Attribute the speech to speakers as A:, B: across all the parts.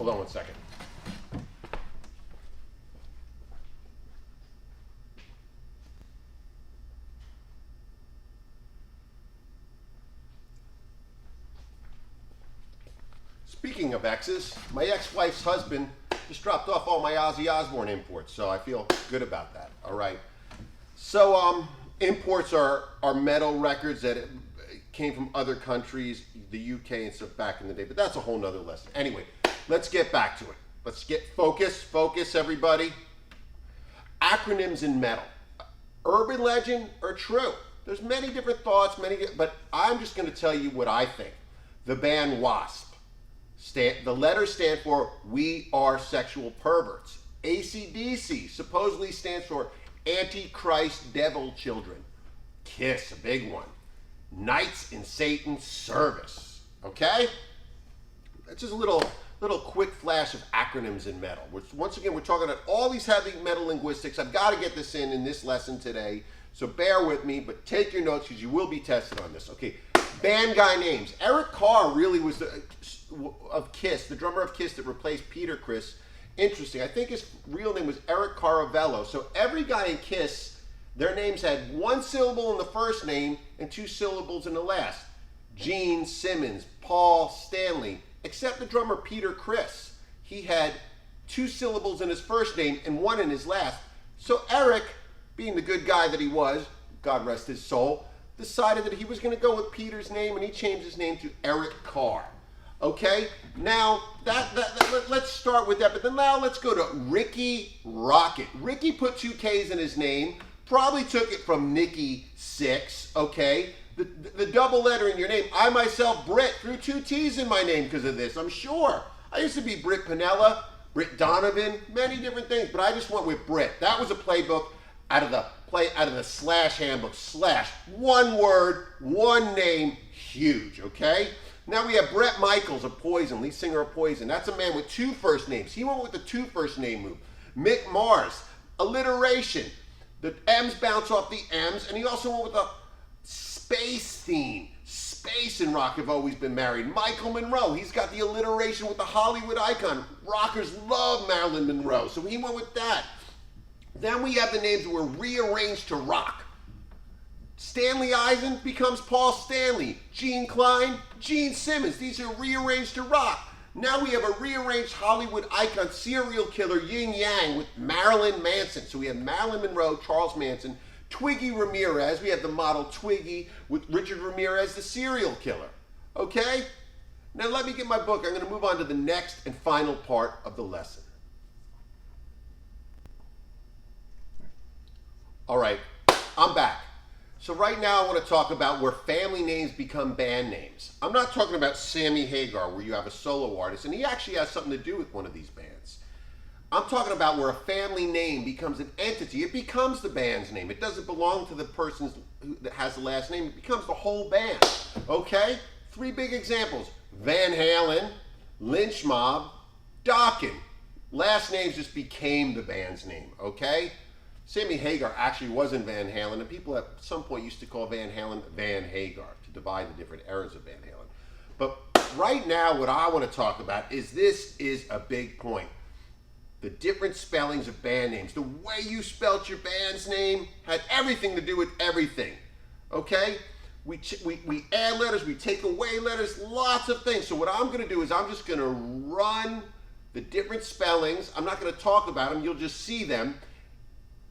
A: Hold on one second. Speaking of exes, my ex-wife's husband just dropped off all my Ozzy Osbourne imports, so I feel good about that. All right. So imports are metal records that came from other countries, the UK and stuff back in the day, but that's a whole nother lesson. Anyway, let's get back to it. Let's get focus everybody. Acronyms in metal. Urban legend or true? There's many different thoughts, but I'm just going to tell you what I think. The band Wasp. The letters stand for We Are Sexual Perverts. AC/DC supposedly stands for Antichrist Devil Children. KISS, a big one. Knights in Satan's Service. Okay? That's just a little quick flash of acronyms in metal. Once again, we're talking about all these heavy metal linguistics. I've got to get this in this lesson today, so bear with me, but take your notes because you will be tested on this. Okay, band guy names. Eric Carr really was of KISS, the drummer of KISS that replaced Peter Criss. Interesting. I think his real name was Eric Caravello. So every guy in KISS, their names had one syllable in the first name and two syllables in the last. Gene Simmons, Paul Stanley, except the drummer Peter Criss. He had two syllables in his first name and one in his last. So Eric, being the good guy that he was, God rest his soul, decided that he was going to go with Peter's name, and he changed his name to Eric Carr. Okay, now let's start with that, but then now let's go to Ricky Rocket. Ricky put two K's in his name, probably took it from Nikki Sixx, okay? The double letter in your name. I myself, Britt, threw two T's in my name because of this, I'm sure. I used to be Britt Pinella, Britt Donovan, many different things, but I just went with Britt. That was a playbook out of the Slash handbook. Slash, one word, one name, huge, okay? Now we have Bret Michaels of Poison, lead singer of Poison. That's a man with two first names. He went with the two first name move. Mick Mars, alliteration. The M's bounce off the M's, and he also went with the space theme. Space and rock have always been married. Michael Monroe, he's got the alliteration with the Hollywood icon. Rockers love Marilyn Monroe, so he went with that. Then we have the names that were rearranged to rock. Stanley Eisen becomes Paul Stanley. Gene Klein, Gene Simmons. These are rearranged to rock. Now we have a rearranged Hollywood icon, serial killer Yin Yang with Marilyn Manson. So we have Marilyn Monroe, Charles Manson, Twiggy Ramirez. We have the model Twiggy with Richard Ramirez, the serial killer. Okay? Now let me get my book. I'm going to move on to the next and final part of the lesson. All right, I'm back. So right now I want to talk about where family names become band names. I'm not talking about Sammy Hagar, where you have a solo artist, and he actually has something to do with one of these bands. I'm talking about where a family name becomes an entity. It becomes the band's name. It doesn't belong to the person that has the last name. It becomes the whole band, okay? Three big examples. Van Halen, Lynch Mob, Dokken. Last names just became the band's name, okay? Sammy Hagar actually wasn't Van Halen, and people at some point used to call Van Halen Van Hagar to divide the different eras of Van Halen. But right now, what I want to talk about is this is a big point. The different spellings of band names. The way you spelt your band's name had everything to do with everything. Okay? We add letters, we take away letters, lots of things. So what I'm going to do is I'm just going to run the different spellings. I'm not going to talk about them. You'll just see them.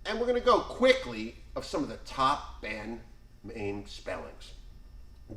A: And we're going to go quickly of some of the top band name spellings.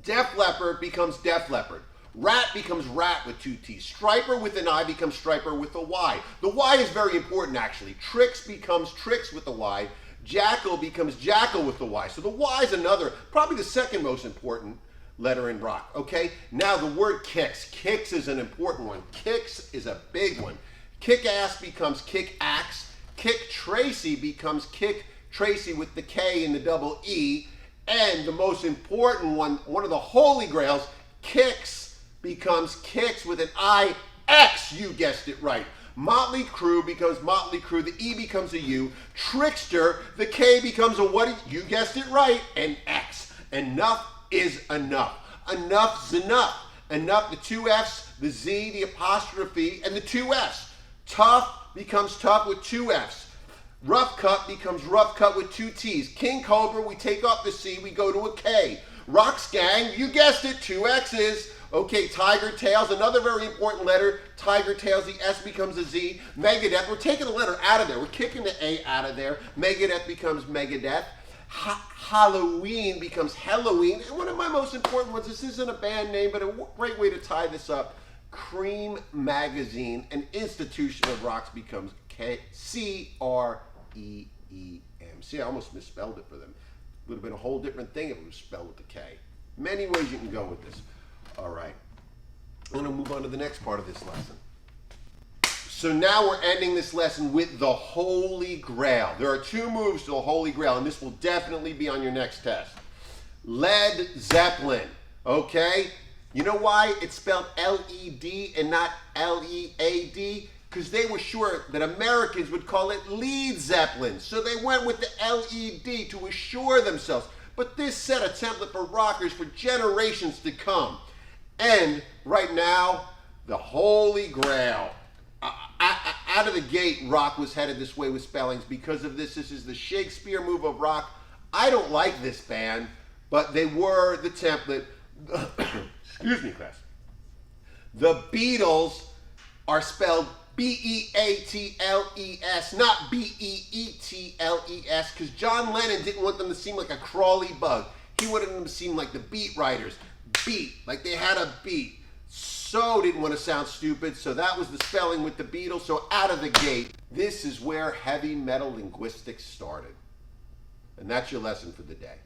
A: Def Leppard becomes Def Leppard. Rat becomes Rat with two T's. Striper with an I becomes Striper with a Y. The Y is very important, actually. Trix becomes Trix with a Y. Jackal becomes Jackal with the Y. So the Y is another, probably the second most important letter in rock. Okay? Now the word kicks. Kicks is an important one. Kicks is a big one. Kick-ass becomes Kick-axe. Kick Tracy becomes Kick Tracy with the K and the double E. And the most important one, one of the holy grails, Kicks becomes Kicks with an I-X. You guessed it right. Motley Crue becomes Motley Crue. The E becomes a U. Trickster, the K becomes a what? You guessed it right. An X. Enough is enough. Enough's enough. Enough, the two F's the Z, the apostrophe, and the two F's. Tough becomes tough with two F's. Rough cut becomes rough cut with two T's. King Cobra, we take off the C, we go to a K. Rocks Gang, you guessed it, two X's. Okay, Tiger Tails, another very important letter. Tiger Tails, the S becomes a Z. Megadeth, we're taking a letter out of there. We're kicking the A out of there. Megadeth becomes Megadeth. Halloween becomes Halloween. And one of my most important ones, this isn't a band name, but a great way to tie this up. Cream Magazine, an institution of rocks, becomes C-R-E-E-M. See, I almost misspelled it for them. Would have been a whole different thing if it was spelled with the K. Many ways you can go with this. All right. I'm going to move on to the next part of this lesson. So now we're ending this lesson with the Holy Grail. There are two moves to the Holy Grail, and this will definitely be on your next test. Led Zeppelin. Okay? You know why it's spelled L-E-D and not L-E-A-D? Because they were sure that Americans would call it Lead Zeppelin. So they went with the L-E-D to assure themselves. But this set a template for rockers for generations to come. And right now, the Holy Grail. Out of the gate, rock was headed this way with spellings. Because of this, this is the Shakespeare move of rock. I don't like this band, but they were the template. Excuse me, class. The Beatles are spelled B-E-A-T-L-E-S, not B-E-E-T-L-E-S, because John Lennon didn't want them to seem like a crawly bug. He wanted them to seem like the Beat Writers. Beat, like they had a beat. So didn't want to sound stupid, so that was the spelling with the Beatles. So out of the gate, this is where heavy metal linguistics started. And that's your lesson for the day.